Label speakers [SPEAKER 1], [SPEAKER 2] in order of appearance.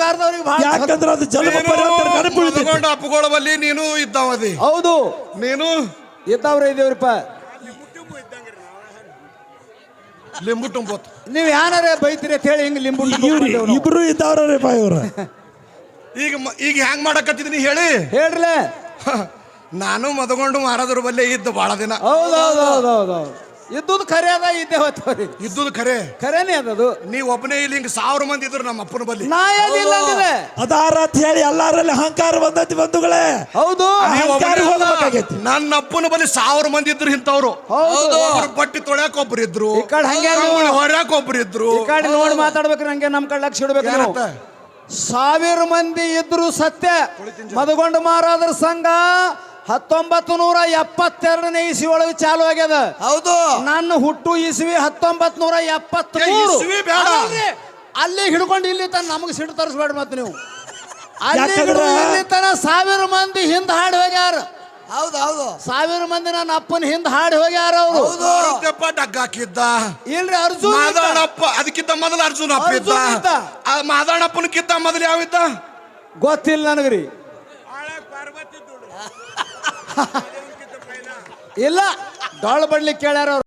[SPEAKER 1] ಸರ್ಕಾರದವ್ರಿಗೆ ಬಹಳ
[SPEAKER 2] ಯಾಕಂದ್ರೆ ಅದು ಜನ್ಮ ಪರ್ಯಂತ ನೆನಪುಳಿತೈತಿ.
[SPEAKER 3] ಅಪ್ಪುಗಳವಲ್ಲಿ ನೀನು ಇದ್ದಾವದಿ.
[SPEAKER 1] ಹೌದು
[SPEAKER 3] ನೀನು
[SPEAKER 1] ಇದ್ದವ್ರೆ ಇದೇವ್ರಿಪ್ಪ.
[SPEAKER 3] ಲಿಂಬು ತುಂಬತ್ತು
[SPEAKER 1] ನೀವ್ ಯಾರೇ ಬೈತೀರಿ ಅಂತ ಹೇಳಿ ಹಿಂಗ್ ಲಿಂಬು
[SPEAKER 2] ಇಬ್ರು ಇದ್ದವ್ರಪ್ಪ ಇವ್ರ.
[SPEAKER 3] ಈಗ ಈಗ ಹೆಂಗ್ ಮಾಡಕತ್ತಿದೀನಿ ಹೇಳಿ
[SPEAKER 1] ಹೇಳ್ರಲ್ಲ.
[SPEAKER 3] ನಾನು ಮದಗೊಂಡು ಮಾರಾದ್ರ ಬಲ್ಲೆ ಇದ್ದು ಬಹಳ ದಿನ.
[SPEAKER 1] ಹೌದೌದೌದೌದು ಇದ್ದುದು ಖರೆ ಅದ ಇದ್ದೇ ಹೋಗ್ತವ್ರಿ.
[SPEAKER 3] ಇದ್ದುದು ಖರೆ
[SPEAKER 1] ಖರೇನೆ ಅದದು.
[SPEAKER 3] ನೀವ್ ಒಬ್ಬನೇ ಇಲ್ಲಿ ಹಿಂಗ 1000 ಮಂದಿ ಇದ್ರು ನಮ್ಮ ಅಪ್ಪನ ಬಲ್ಲಿ.
[SPEAKER 1] ನಾ ಏನಿಲ್ಲ ಅಂದಿದೆ.
[SPEAKER 2] ಅದಾರ ಅಂತ ಹೇಳಿ ಎಲ್ಲಾರಲ್ಲಿ ಅಹಂಕಾರ ಬಂದೈತಿ ಬಂಧುಗಳೇ.
[SPEAKER 1] ಹೌದು
[SPEAKER 2] ಅಹಂಕಾರ ಹೋಗ್ಬೇಕಾಗೈತಿ.
[SPEAKER 3] ನನ್ನ ಅಪ್ಪನ ಬಲ್ಲಿ 1000 ಮಂದಿ ಇದ್ರು ಇಂಥವ್ರು.
[SPEAKER 1] ಹೌದು
[SPEAKER 3] ಬಟ್ಟಿ ತೊಳ್ಯಾಕ ಒಬ್ರು ಇದ್ರು,
[SPEAKER 1] ಈ ಕಡೆ ಹಂಗೆ
[SPEAKER 3] ಹೊರ್ಯಾಕ ಒಬ್ರು ಇದ್ರು.
[SPEAKER 1] ಈ ಕಡೆ ನೋಡಿ ಮಾತಾಡ್ಬೇಕ್ರಿ ಹಂಗೆ ನಮ್ ಕಡೆ ಲಕ್ಷ ಇಡ್ಬೇಕು. 1000 ಮಂದಿ ಇದ್ರು ಸತ್ಯ. ಮದಗೊಂಡು ಮಾರಾದ್ರ ಸಂಘ 1972ನೇ ಇಸ್ವಿ ಒಳಗೆ ಚಾಲು ಆಗ್ಯದ.
[SPEAKER 4] ಹೌದು
[SPEAKER 1] ನನ್ನ ಹುಟ್ಟು ಇಸ್ವಿ 1973. ಅಲ್ಲಿ ಹಿಡ್ಕೊಂಡು ಇಲ್ಲಿ ತನ ನಮಗೆ ಸಿಟ್ಟು ತರಿಸ್ಬೇಡ ಮತ್ತೆ ನೀವು. ಅಲ್ಲಿ ಇಲ್ಲಿ ತನ 1000 ಮಂದಿ ಹಿಂದ್ ಹಾಡಿ ಹೋಗ್ಯಾರ.
[SPEAKER 4] ಹೌದು ಹೌದು
[SPEAKER 1] 1000 ಮಂದಿ ನನ್ನ ಅಪ್ಪನ ಹಿಂದ್ ಹಾಡಿ ಹೋಗ್ಯಾರ ಅವರು.
[SPEAKER 3] ಡಗ್ಗ ಹಾಕಿದ್ದ
[SPEAKER 1] ಇಲ್ರಿ ಅರ್ಜುನ್
[SPEAKER 3] ಮಾದಣ್ಣಪ್ಪ. ಅದಕ್ಕಿಂತ ಮೊದಲು ಅರ್ಜುನ್ ಅಪ್ಪ ಇದ್ದ. ಮಾದಣ್ಣಪ್ಪನಕ್ಕಿಂತ ಮೊದಲು ಯಾವಿದ್ದ
[SPEAKER 1] ಗೊತ್ತಿಲ್ಲ ನನಗ್ರಿ. ಇಲ್ಲ ಡೊಳ್ಳು ಬಡ್ಲಿಕ್ಕೆ ಕೇಳ್ಯಾರ.